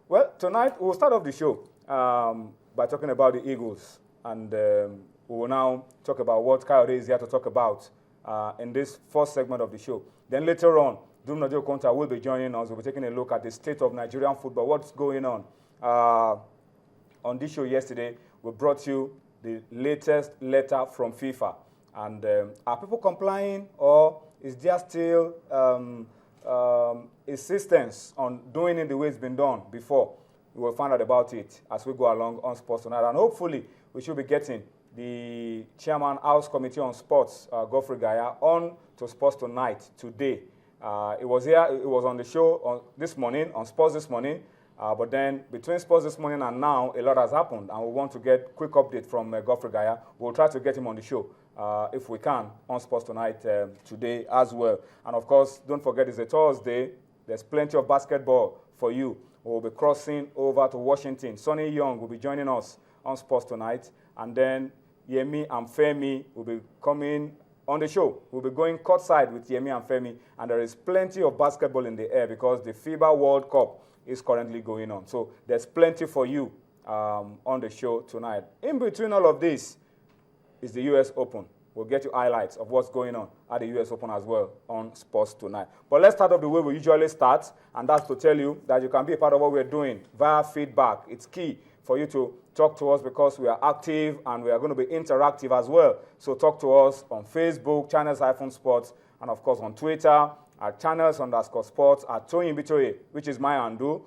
Well, tonight we'll start off the show by talking about the Eagles, and we will now talk about what Coyote is here to talk about in this first segment of the show. Then later on, Dumnadio Konta will be joining us. We'll be taking a look at the state of Nigerian football, what's going on. On this show yesterday, we brought you the latest letter from FIFA. And are people complying, or is there still insistence on doing it the way it's been done before? We will find out about it as we go along on Sports Tonight. And hopefully, we should be getting the Chairman House Committee on Sports, Godfrey Gaya, on to Sports Tonight today. It was here, it was on the show this morning, on Sports this morning. But then between Sports this morning and now, a lot has happened. And we want to get quick update from Godfrey Gaya. We'll try to get him on the show if we can on Sports Tonight today as well. And of course, don't forget it's a Thursday. There's plenty of basketball for you. We'll be crossing over to Washington. Sonny Young will be joining us on Sports Tonight. And then Yemi and Femi will be coming on the show. We'll be going courtside with Yemi and Femi. And there is plenty of basketball in the air because the FIBA World Cup is currently going on. So there's plenty for you on the show tonight. In between all of this is the U.S. Open. We'll get you highlights of what's going on at the U.S. Open as well on Sports Tonight. But let's start off the way we usually start, and that's to tell you that you can be a part of what we're doing via feedback. It's key for you to talk to us because we are active and we are going to be interactive as well. So talk to us on Facebook, Channels-Sports, and of course on Twitter, at Channels_Sports, at Toyin Bitoye, which is my handle.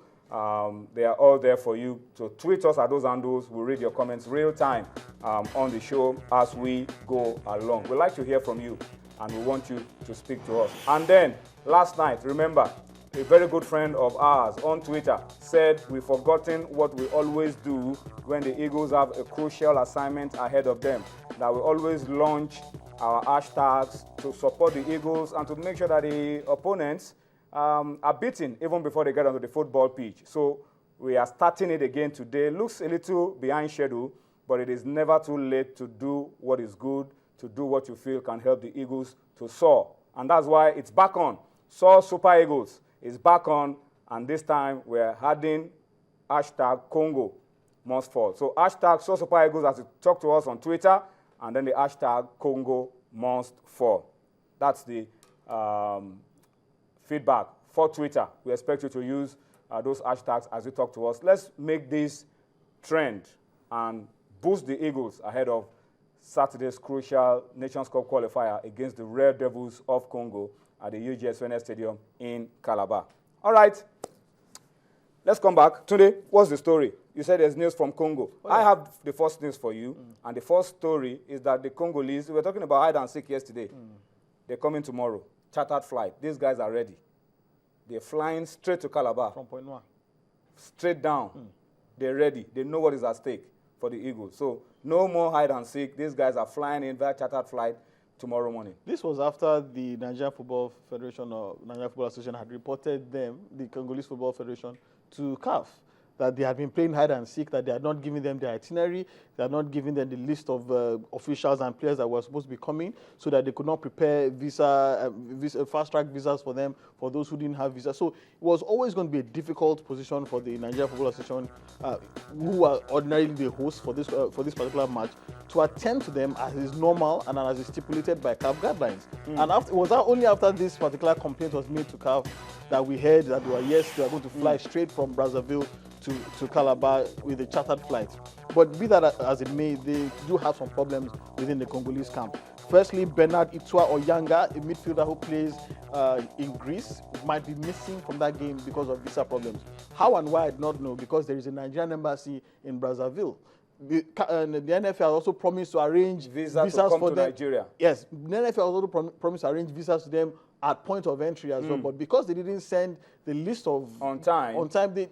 They are all there for you. So tweet us at those handles. We'll read your comments real time on the show as we go along. We'd like to hear from you, and we want you to speak to us. And then, last night, remember, a very good friend of ours on Twitter said we've forgotten what we always do when the Eagles have a crucial assignment ahead of them, that we always launch our hashtags to support the Eagles and to make sure that the opponents are beaten even before they get onto the football pitch. So we are starting it again today. Looks a little behind schedule, but it is never too late to do what is good, to do what you feel can help the Eagles to soar. And that's why it's back on. Soar Super Eagles is back on, and this time we're adding hashtag Congo must fall. So hashtag Soar Super Eagles as you talk to us on Twitter, and then the hashtag Congo must fall. That's the feedback for Twitter. We expect you to use those hashtags as you talk to us. Let's make this trend and boost the Eagles ahead of Saturday's crucial Nations Cup qualifier against the Red Devils of Congo at the UGS Fene Stadium in Calabar. All right, let's come back. Today, what's the story? You said there's news from Congo. Oh, yeah. I have the first news for you, and the first story is that the Congolese, we were talking about hide and seek yesterday. They're coming tomorrow. Chartered flight. These guys are ready. They're flying straight to Calabar. From Point Noir. Straight down. They're ready. They know what is at stake for the Eagles. So no more hide and seek. These guys are flying in via chartered flight tomorrow morning. This was after the Nigerian Football Federation or Nigerian Football Association had reported them, the Congolese Football Federation, to CAF, that they had been playing hide and seek, that they had not given them the itinerary, they had not given them the list of officials and players that were supposed to be coming, so that they could not prepare fast-track visas for them, for those who didn't have visas. So it was always going to be a difficult position for the Nigerian Football Association, who are ordinarily the hosts for this particular match, to attend to them as is normal and as is stipulated by CAF guidelines. And it was only after this particular complaint was made to CAF that we heard that they were going to fly straight from Brazzaville to Calabar with a chartered flight. But be that as it may, they do have some problems within the Congolese camp. Firstly, Bernard Itwa Oyanga, a midfielder who plays in Greece, might be missing from that game because of visa problems. How and why, I do not know, because there is a Nigerian embassy in Brazzaville. The NFL also promised to arrange visas to come for to them. Nigeria. Yes, the NFL also promised to arrange visas to them at point of entry as well, but because they didn't send the list of on time,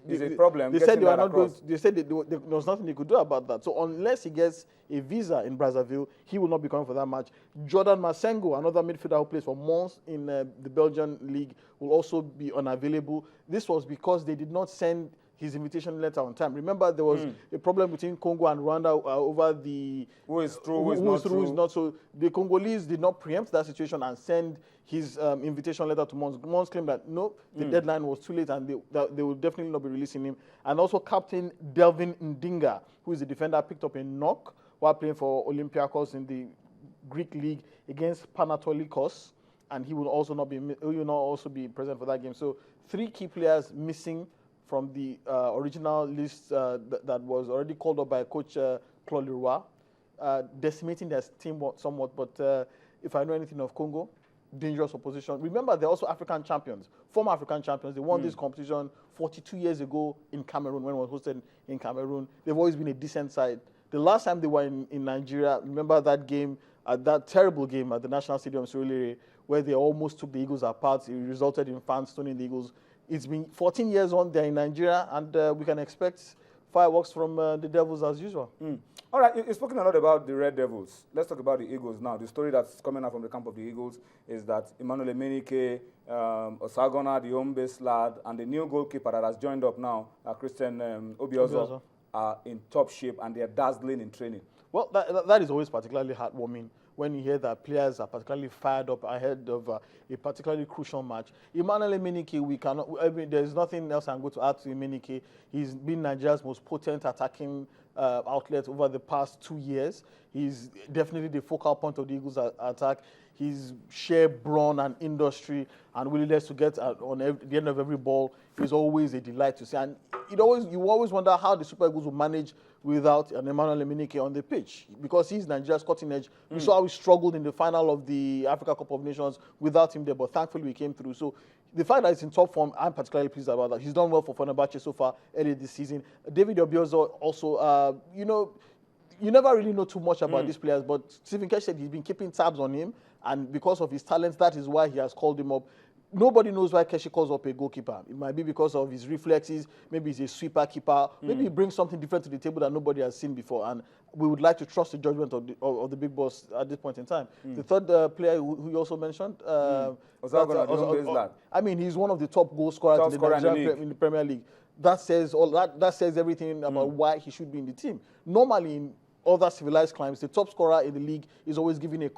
there's a problem. They said they were not going. They said there was nothing they could do about that. So unless he gets a visa in Brazzaville, he will not be coming for that match. Jordan Masengo, another midfielder who plays for Mons in the Belgian league, will also be unavailable. This was because they did not send his invitation letter on time. Remember, there was a problem between Congo and Rwanda over the who is true, who is not. So the Congolese did not preempt that situation and send his invitation letter to Mons. Mons claimed that no, the deadline was too late and they will definitely not be releasing him. And also Captain Delvin Ndinga, who is a defender, picked up a knock while playing for Olympiacos in the Greek league against Panathinaikos, and he will also be present for that game. So 3 key players missing from the original list that was already called up by Coach Claude Leroy, decimating their team somewhat. But if I know anything of Congo, dangerous opposition. Remember, they're also African champions, former African champions. They won this competition 42 years ago in Cameroon when it was hosted in Cameroon. They've always been a decent side. The last time they were in Nigeria, remember that game, that terrible game at the National Stadium, Surulere, where they almost took the Eagles apart. It resulted in fans stoning the Eagles. It's been 14 years on there in Nigeria, and we can expect fireworks from the Devils as usual. All right, you've spoken a lot about the Red Devils. Let's talk about the Eagles now. The story that's coming out from the camp of the Eagles is that Emmanuel Emenike, Osagona, the home-based lad, and the new goalkeeper that has joined up now, Christian Obiozo, are in top shape and they're dazzling in training. Well, that is always particularly heartwarming when you hear that players are particularly fired up ahead of a particularly crucial match. Emmanuel Emenike, there's nothing else I'm going to add to Emenike. He's been Nigeria's most potent attacking outlet over the past 2 years. He's definitely the focal point of the Eagles' attack. His sheer brawn and industry and willingness to get on the end of every ball is always a delight to see. And you always wonder how the Super Eagles will manage without an Emmanuel Emenike on the pitch, because he's Nigeria's cutting edge. We saw how he struggled in the final of the Africa Cup of Nations without him there, but thankfully we came through. So the fact that he's in top form, I'm particularly pleased about that. He's done well for Fenerbahce so far early this season. David Obiozo also, you never really know too much about these players, but Stephen Kesh said he's been keeping tabs on him, and because of his talents, that is why he has called him up. Nobody knows why Keshi calls up a goalkeeper. It might be because of his reflexes, maybe he's a sweeper keeper, maybe he brings something different to the table that nobody has seen before, and we would like to trust the judgment of the big boss at this point in time. The third player who you also mentioned, I mean, he's one of the top goal scorers in the Premier League. That says everything about why he should be in the team. Normally, in other civilized climes, the top scorer in the league is always given a